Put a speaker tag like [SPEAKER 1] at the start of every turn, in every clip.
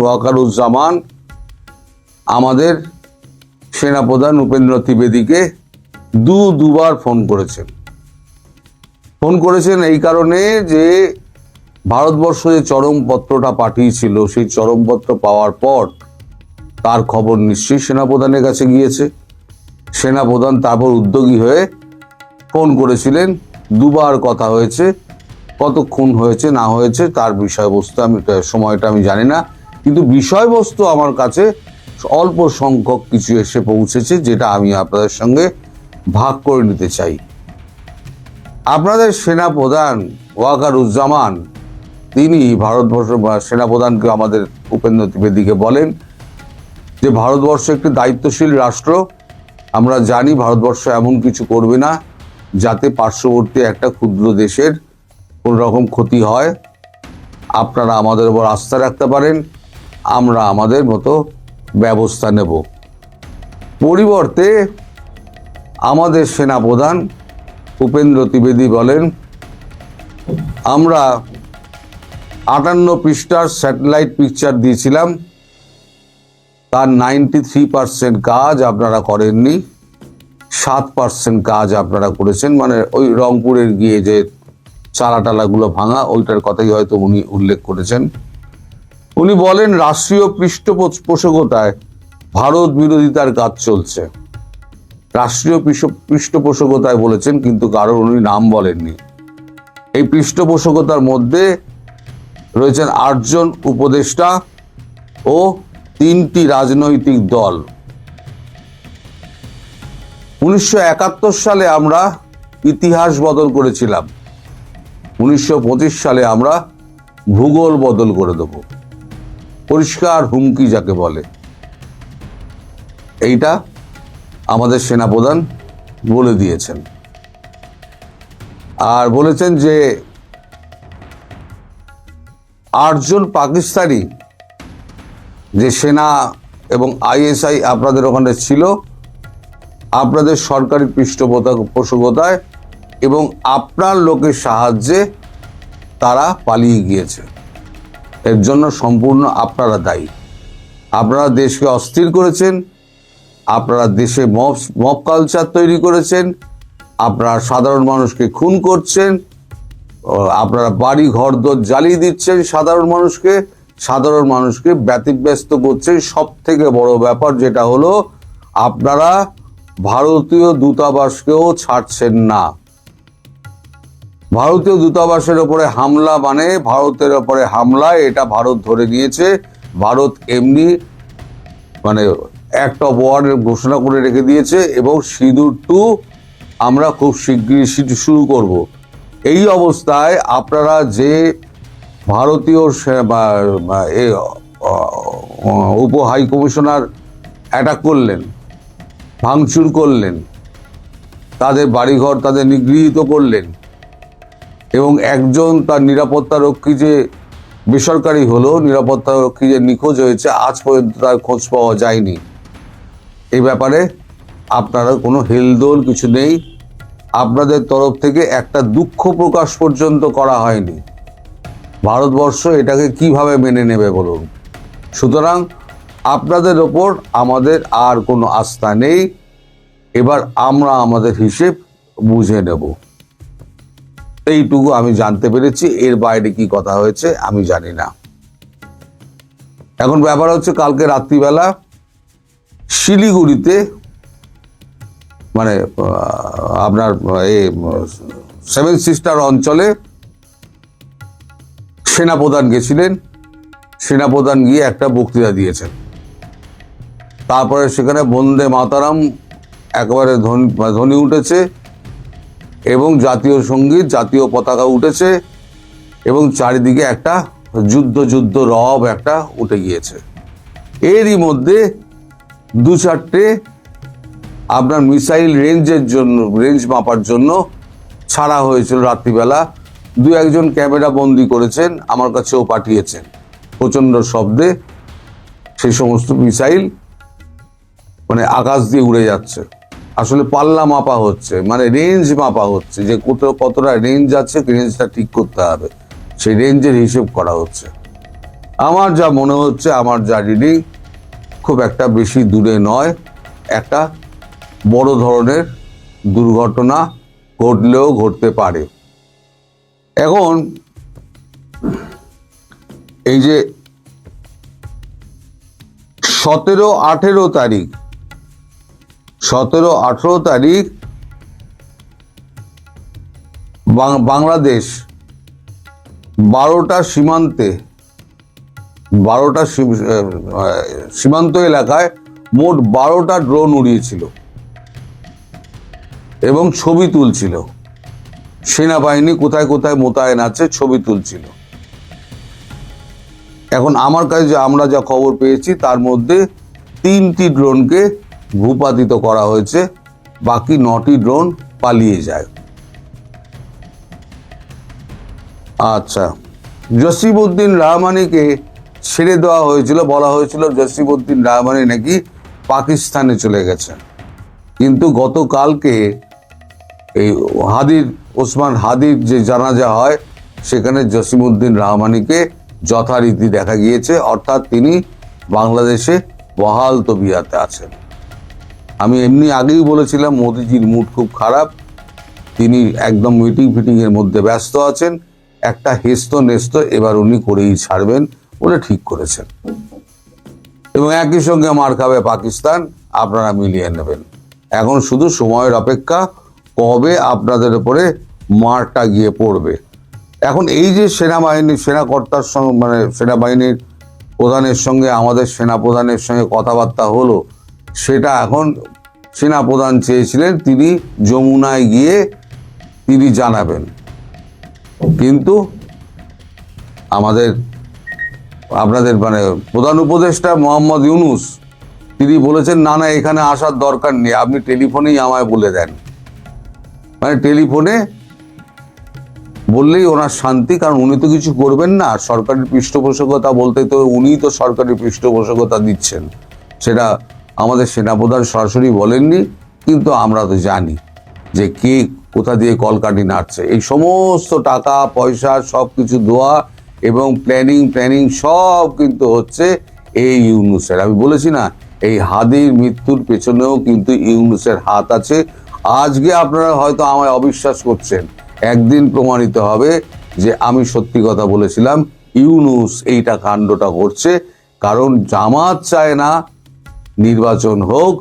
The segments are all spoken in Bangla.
[SPEAKER 1] ওয়াকারুজ্জামান আমাদের সেনাপ্রধান উপেন্দ্র ত্রিবেদীকে দুবার ফোন করেছেন এই কারণে যে ভারতবর্ষ যে চরমপত্রটা পাঠিয়েছিল সেই চরমপত্র পাওয়ার পর তার খবর নিশ্চয়ই সেনাপ্রধানের কাছে গিয়েছে। সেনাপ্রধান তারপর উদ্যোগী হয়ে ফোন করেছিলেন, দুবার কথা হয়েছে। কতক্ষণ হয়েছে না হয়েছে তার বিষয়বস্তু সময়টা আমি জানি না, কিন্তু বিষয়বস্তু আমার কাছে অল্প সংখ্যক কিছু এসে পৌঁছেছে, যেটা আমি আপনাদের সঙ্গে ভাগ করে নিতে চাই। আপনাদের সেনাপ্রধান ওয়াকারুজ্জামান তিনি ভারতবর্ষ সেনাপ্রধানকে আমাদের উপেন্দ্র ত্রিবেদীকে বলেন যে ভারতবর্ষ একটি দায়িত্বশীল রাষ্ট্র। আমরা জানি ভারতবর্ষ এমন কিছু করবে না যাতে পার্শ্ববর্তী একটা ক্ষুদ্র দেশের কোন রকম ক্ষতি হয়। আপনারা আমাদের উপর আস্থা রাখতে পারেন, আমরা আমাদের মতো ব্যবস্থা নেব। পরিবর্তে আমাদের সেনাপ্রধান উপেন্দ্র ত্রিবেদী বলেন, আমরা 58 পৃষ্ঠার স্যাটেলাইট পিকচার দিয়েছিলাম, তার 93% কাজ আপনারা করেননি, 7% কাজ আপনারা করেছেন। মানে ওই রংপুরের গিয়ে যে চালাটালাগুলো ভাঙা, ওইটার কথাই হয়তো উনি উল্লেখ করেছেন। উনি বলেন রাষ্ট্রীয় পৃষ্ঠপোষকতায় ভারত বিরোধিতার কাজ চলছে। রাষ্ট্রীয় পৃষ্ঠপোষকতায় বলেছেন, কিন্তু কারোর উনি নাম বলেননি। এই পৃষ্ঠপোষকতার মধ্যে রয়েছেন 8 জন উপদেষ্টা ও 3টি রাজনৈতিক দল। 1971 সালে আমরা ইতিহাস বদল করেছিলাম, 1925 সালে আমরা ভূগোল বদল করে দেব। পরিষ্কার হুমকি যাকে বলে, এইটা আমাদের সেনাপ্রধান বলে দিয়েছেন। আর বলেছেন যে 8 জন পাকিস্তানি যে সেনা এবং ISI আপনাদের ওখানে ছিল, আপনাদের সরকারি পৃষ্ঠপোষকতায় এবং আপনার লোকের সাহায্যে তারা পালিয়ে গিয়েছে। এর জন্য সম্পূর্ণ আপনারা দায়ী। আপনারা দেশকে অস্থির করেছেন, আপনারা দেশে মব কালচার তৈরি করেছেন, আপনারা সাধারণ মানুষকে খুন করছেন, আপনারা বাড়ি ঘর দর জ্বালিয়ে দিচ্ছেন সাধারণ মানুষকে ব্যতিব্যস্ত করছেন। সব থেকে বড় ব্যাপার যেটা হলো, আপনারা ভারতীয় দূতাবাসকেও ছাড়ছেন না। ভারতীয় দূতাবাসের ওপরে হামলা মানে ভারতের ওপরে হামলা, এটা ভারত ধরে নিয়েছে। ভারত এমনি মানে অ্যাক্ট অফ ওয়ার ঘোষণা করে রেখে দিয়েছে, এবং সিঁদুর 2 আমরা খুব শীঘ্রই শুরু করব। এই অবস্থায় আপনারা যে ভারতীয় উপ হাই কমিশনার অ্যাটাক করলেন, ভাঙচুর করলেন, তাদের বাড়িঘর তাদের নিগৃহীত করলেন, এবং একজন তার নিরাপত্তারক্ষী যে বেসরকারি হলো, নিরাপত্তারক্ষী যে নিখোঁজ হয়েছে, আজ পর্যন্ত তার খোঁজ পাওয়া যায়নি। এই ব্যাপারে আপনারা কোনো হেলদোল কিছু নেই। আপনাদের তরফ থেকে একটা দুঃখ প্রকাশ পর্যন্ত করা হয়নি। ভারতবর্ষ এটাকে কিভাবে মেনে নেবে বলুন? সুতরাং আপনাদের ওপর আমাদের আর কোনো আস্থা নেই। এবার আমরা আমাদের হিসেব বুঝে নেব। এইটুকু আমি জানতে পেরেছি, এর বাইরে কি কথা হয়েছে আমি জানি না। এখন ব্যাপার হচ্ছে, কালকে রাত্রিবেলা শিলিগুড়িতে মানে আপনার এই 7 সিস্টার অঞ্চলে সেনাপ্রধান গেছিলেন। সেনাপ্রধান গিয়ে একটা বক্তৃতা দিয়েছেন। তারপরে সেখানে বন্দে মাতারাম একেবারে ধ্বনি উঠেছে, এবং জাতীয় সঙ্গীত, জাতীয় পতাকা উঠেছে, এবং চারিদিকে একটা যুদ্ধ রব একটা উঠে গিয়েছে। এরই মধ্যে 2-4টে আপনার মিসাইল রেঞ্জ মাপার জন্য ছাড়া হয়েছিল রাত্রিবেলা। 2-1জন ক্যামেরা বন্দি করেছেন, আমার কাছেও পাঠিয়েছেন। প্রচণ্ড শব্দে সেই সমস্ত মিসাইল মানে আকাশ দিয়ে উড়ে যাচ্ছে। আসলে পাল্লা মাপা হচ্ছে, মানে রেঞ্জ মাপা হচ্ছে, যে কতটা রেঞ্জ আছে, রেঞ্জটা ঠিক করতে হবে, সেই রেঞ্জের হিসেব করা হচ্ছে। আমার যা মনে হচ্ছে, আমার যা রিডিং, খুব একটা বেশি দূরে নয়, একটা বড় ধরনের দুর্ঘটনা ঘটলেও ঘটতে পারে। এখন এই যে 17-18 তারিখ বাংলাদেশ 12টা সীমান্ত এলাকায় মোট 12টা ড্রোন উড়িয়েছিল এবং ছবি তুলছিল। সেনাবাহিনী কোথায় কোথায় মোতায়েন আছে ছবি তুলছিল। এখন আমার কাছে আমরা যা খবর পেয়েছি তার মধ্যে 3টি ড্রোনকে ভূপাতিত করা হয়েছে, বাকি 9টি ড্রোন পালিয়ে যায়। আচ্ছা, জসিম-উদ্দিন রহমানিকে ছেড়ে দেওয়া হয়েছিল, বলা হয়েছিল জসিম-উদ্দিন রহমানি নাকি পাকিস্তানে চলে গেছেন, কিন্তু গতকালকে এই ওসমান হাদির যে জানাজা হয় সেখানে জসিম-উদ্দিন রহমানিকে যথারীতি দেখা গিয়েছে, অর্থাৎ তিনি বাংলাদেশে বহাল তবিয়াতে আছেন। আমি এমনি আগেই বলেছিলাম মোদিজির মুড খুব খারাপ, তিনি একদম মিটিং এর মধ্যে ব্যস্ত আছেন, একটা হেস্ত নেস্ত এবার উনি করেই ছাড়বেন বলে ঠিক করেছেন, এবং একই সঙ্গে মার খাবে পাকিস্তান, আপনারা মিলিয়ে নেবেন। এখন শুধু সময়ের অপেক্ষা, কবে আপনাদের উপরে মারটা গিয়ে পড়বে। এখন এই যে সেনাকর্তার সঙ্গে, মানে সেনাবাহিনীর প্রধানের সঙ্গে আমাদের সেনাপ্রধানের সঙ্গে কথাবার্তা হলো, সেটা এখন সেনাপ্রধান চেয়েছিলেন তিনি যমুনায় গিয়ে তিনি জানাবেন, কিন্তু আপনাদের মানে প্রধান উপদেষ্টা মোহাম্মদ ইউনূস তিনি বলেছেন না এখানে আসার দরকার নেই, আপনি টেলিফোনেই আমায় বলে দেন। মানে টেলিফোনে বললেই ওনার শান্তি, কারণ উনি তো কিছু করবেন না, সরকারের পৃষ্ঠপোষকতা বলতে তো উনিই তো সরকারের পৃষ্ঠপোষকতা দিচ্ছেন। সেটা আমাদের সেনাপ্রধান সরাসরি বলেননি, কিন্তু আমরা তো জানি যে কে কোথা দিয়ে কলকাঠি নাড়ছে। এই সমস্ত টাকা পয়সা সব কিছু দেওয়া এবং প্ল্যানিং সব কিন্তু হচ্ছে এই ইউনূসের। আমি বলেছি না, এই হাদির মৃত্যুর পেছনেও কিন্তু ইউনূসের হাত আছে। আজকে আপনারা হয়তো আমায় অবিশ্বাস করছেন, একদিন প্রমাণিত হবে যে আমি সত্যি কথা বলেছিলাম, ইউনূস এইটা কাণ্ডটা করছে। কারণ জামাত চায় না নির্বাচন হোক,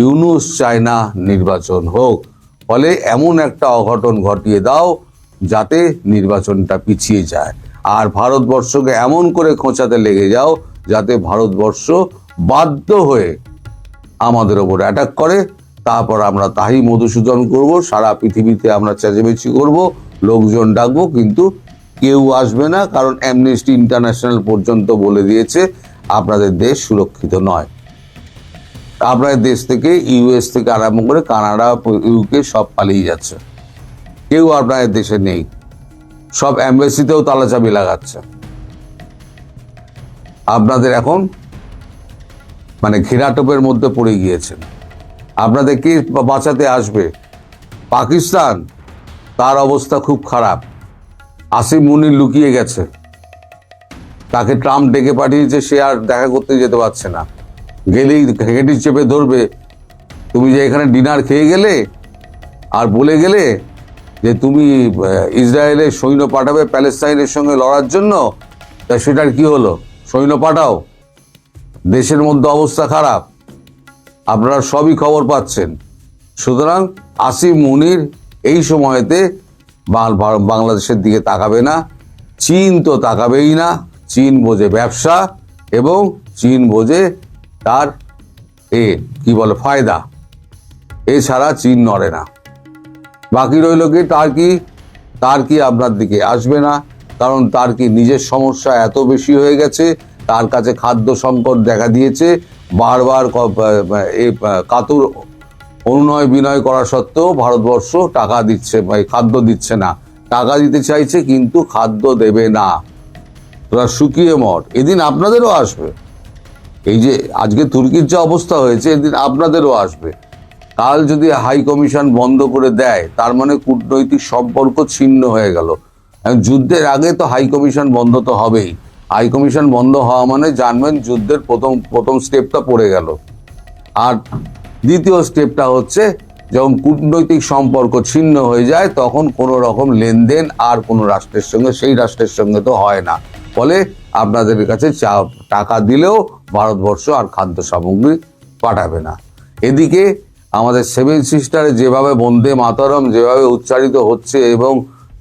[SPEAKER 1] ইউনূস চায় না নির্বাচন হোক, ফলে এমন একটা অঘটন ঘটিয়ে দাও যাতে নির্বাচনটা পিছিয়ে যায়, আর ভারতবর্ষকে এমন করে খোঁচাতে লেগে যাও যাতে ভারতবর্ষ বাধ্য হয়ে আমাদের ওপর অ্যাটাক করে। তারপর আমরা তাই মধুসূদন করব, সারা পৃথিবীতে আমরা চেঁচামেচি করব, লোকজন ডাকবো, কিন্তু কেউ আসবে না, কারণ অ্যামনেস্টি ইন্টারন্যাশনাল পর্যন্ত বলে দিয়েছে আপনাদের দেশ সুরক্ষিত নয়। আপনাদের দেশ থেকে ইউএস থেকে আরম্ভ করে কানাডা, ইউকে সব পালিয়ে যাচ্ছে, কেউ আপনাদের দেশে নেই, সব অ্যাম্বাসিতেও তালাচাবি লাগাচ্ছে। আপনাদের এখন মানে ঘেরাটোপের মধ্যে পড়ে গিয়েছেন। আপনাদের কে বাঁচাতে আসবে? পাকিস্তান, তার অবস্থা খুব খারাপ। আসিম মুনির লুকিয়ে গেছে, তাকে ট্রাম্প ডেকে পাঠিয়েছে, সে আর দেখা করতে যেতে পারছে না, গেলেই হেঁটি চেপে ধরবে। তুমি যে এখানে ডিনার খেয়ে গেলে আর বলে গেলে যে তুমি ইসরায়েলের সৈন্য পাঠাবে প্যালেস্তাইনের সঙ্গে লড়ার জন্য, তা সেটার কি হলো? সৈন্য পাঠাও, দেশের মধ্যে অবস্থা খারাপ, আপনারা সবই খবর পাচ্ছেন। সুতরাং আসিম মুনির এই সময়তে বাংলাদেশের দিকে তাকাবে না, চীন তো তাকাবেই না। চীন বোঝে ব্যবসা এবং চীন বোঝে তার কি বলে ফায়দা, এছাড়া চীন নড়ে না। বাকি রইল কি তার কি আপনার দিকে আসবে না, কারণ তার কি নিজের সমস্যা এত বেশি হয়ে গেছে, তার কাছে খাদ্য সংকট দেখা দিয়েছে, বারবার কাতর অনুনয় বিনয় করা সত্ত্বেও ভারতবর্ষ টাকা দিচ্ছে, খাদ্য দিচ্ছে না। টাকা দিতে চাইছে কিন্তু খাদ্য দেবে না, তোরা শুকিয়ে মর। এদিন আপনাদেরও আসবে, এই যে আজকে তুর্কির যে অবস্থা হয়েছে, এদিন আপনাদেরও আসবে। কাল যদি হাই কমিশন বন্ধ করে দেয়, তার মানে কূটনৈতিক সম্পর্ক ছিন্ন হয়ে গেল। যুদ্ধের আগে তো হাই কমিশন বন্ধ তো হবেই, হাই কমিশন বন্ধ হওয়া মানে জানবেন যুদ্ধের প্রথম স্টেপটা পড়ে গেল। আর দ্বিতীয় স্টেপটা হচ্ছে যখন কূটনৈতিক সম্পর্ক ছিন্ন হয়ে যায় তখন কোনো রকম লেনদেন আর কোনো রাষ্ট্রের সঙ্গে, সেই রাষ্ট্রের সঙ্গে তো হয় না। ফলে আপনাদের কাছে টাকা দিলেও ভারতবর্ষ আর খাদ্য সামগ্রী পাঠাবে না। এদিকে আমাদের সেভেন সিস্টারে যেভাবে বন্দে মাতরম যেভাবে উচ্চারিত হচ্ছে এবং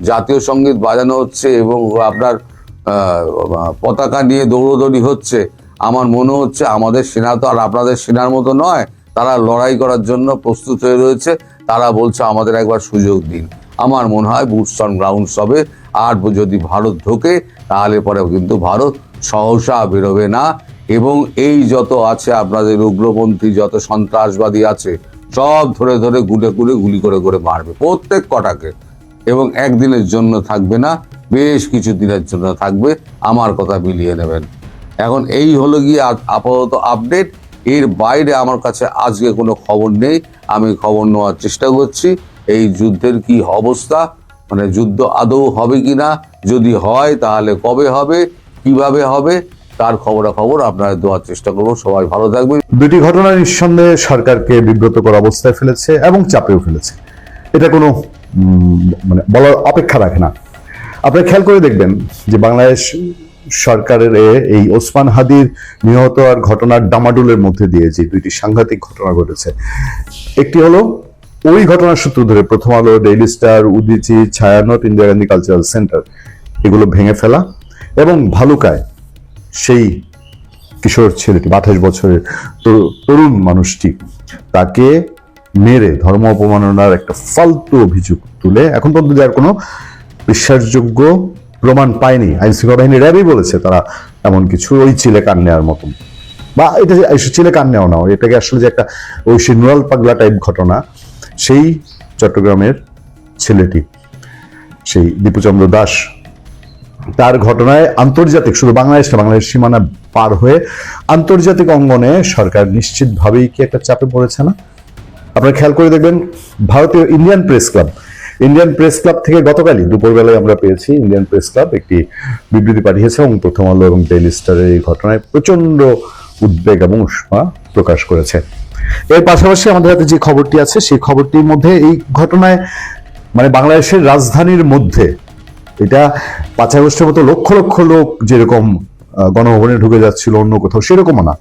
[SPEAKER 1] জাতীয় সঙ্গীত বাজানো হচ্ছে এবং আপনার পতাকা নিয়ে দৌড়দৌড়ি হচ্ছে, আমার মনে হচ্ছে আমাদের সেনা তো আর আপনাদের সেনার মতো নয়, তারা লড়াই করার জন্য প্রস্তুত হয়ে রয়েছে। তারা বলছে আমাদের একবার সুযোগ দিন। আমার মনে হয় বুটস অন গ্রাউন্ডস হবে। আর যদি ভারত ঢোকে তাহলে পরে কিন্তু ভারত সহসা বেরোবে না, এবং এই যত আছে আপনাদের উগ্রপন্থী যত সন্ত্রাসবাদী আছে সব ধরে ধরে গুলি করে মারবে প্রত্যেক কটাকে, এবং একদিনের জন্য থাকবে না, বেশ কিছু দিনের জন্য থাকবে। আমার কথা মিলিয়ে নেবেন। এখন এই হলো গিয়ে আপাতত আপডেট। এর বাইরে আমার কাছে আজকে কোনো খবর নেই। আমি খবর নেওয়ার চেষ্টা করছি এই যুদ্ধের কি অবস্থা, মানে যুদ্ধ আদৌ হবে কিনা, যদি হয় তাহলে কবে হবে, কিভাবে হবে, তার খবরাখবর আপনারা দেওয়ার চেষ্টা করবো। সবাই ভালো থাকবেন।
[SPEAKER 2] দুটি ঘটনা নিঃসন্দেহে সরকারকে বিব্রতকর অবস্থায় ফেলেছে এবং চাপেও ফেলেছে। এটা কোনো মানে বলার অপেক্ষা রাখে না। আপনি খেয়াল করে দেখবেন যে বাংলাদেশ সরকারের এই ওসমান হাদির নিহত আর ঘটনার ডামাডোলের মধ্যে দিয়ে যে দুইটি সাংঘাতিক ঘটনা ঘটেছে, একটি হলো ওই ঘটনার সূত্র ধরে প্রথম আলো, daily star, Udichi, Chhayanaut, Indira Gandhi cultural centre এগুলো ভেঙে ফেলা এবং ভালুকায় সেই কিশোর ছেলেটি 28 বছরের তরুণ মানুষটি তাকে মেরে ধর্ম অপমাননার একটা ফালতু অভিযোগ তুলে এখন পর্যন্ত যার কোনো বিশ্বাসযোগ্য প্রমাণ পায়নি। আইন শৃঙ্খলা বাহিনী র্যাবই বলেছে তারা এমন কিছু ওই ছেলে কান নেওয়ার মতন, বা এটা ছেলে কান নেওয়া না, এটাকে আসলে যে একটা ওই নুরাল পাগলা টাইপ ঘটনা, সেই চট্টগ্রামের ছেলেটি সেই দীপুচন্দ্র দাস, তার ঘটনায় আন্তর্জাতিক, শুধু বাংলাদেশ না, বাংলাদেশ সীমানা পার হয়ে আন্তর্জাতিক অঙ্গনে সরকার নিশ্চিতভাবেই কি একটা চাপে পড়েছে না? আপনারা খেয়াল করে দেখবেন ভারতীয় ইন্ডিয়ান প্রেস ক্লাব থেকে গতকালই দুপুরবেলায় আমরা পেয়েছি, ইন্ডিয়ান প্রেস ক্লাব একটি বিবৃতি পাঠিয়েছে এবং প্রথম আলো এবং ডেইলি স্টারের এই ঘটনায় প্রচন্ড উদ্বেগ এবং উষ্মা প্রকাশ করেছে। এর পাশাপাশি আমাদের হাতে যে খবরটি আছে সেই খবরটির মধ্যে এই ঘটনায় মানে বাংলাদেশের রাজধানীর মধ্যে এটা 5 আগস্টের মতো লক্ষ লক্ষ লোক যেরকম গণভবনে ঢুকে যাচ্ছিল অন্য কোথাও সেরকমও না।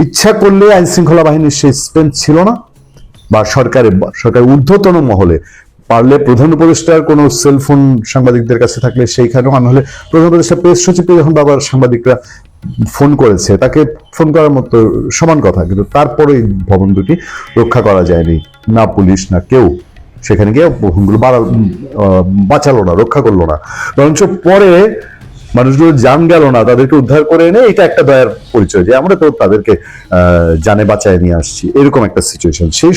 [SPEAKER 2] ইচ্ছা করলে আইন শৃঙ্খলা বাহিনীর সেই স্ট্রেংথ ছিল না, বা সরকারের ঊর্ধ্বতন মহলে পারলে প্রধান উপদেষ্টার কোনো সেলফোন সাংবাদিকদের কাছে থাকলে সেইখানেও, আর নাহলে প্রধান উপদেষ্টা প্রেস সচিবকে যখন বাবার সাংবাদিকরা ফোন করেছে তাকে ফোন করার মতো সমান কথা, কিন্তু তারপরে ভবন দুটি রক্ষা করা যায়নি, না পুলিশ না কেউ সেখানে গিয়ে ভবনগুলো বাঁচালো না, রক্ষা করলো না, বরঞ্চ পরে মানুষগুলো জান গেল না, তাদেরকে উদ্ধার করে এনে এটা একটা দয়ার পরিচয় যে আমরা তো তাদেরকে জানে বাঁচায় নিয়ে আসছি, এরকম একটা সিচুয়েশন। সেই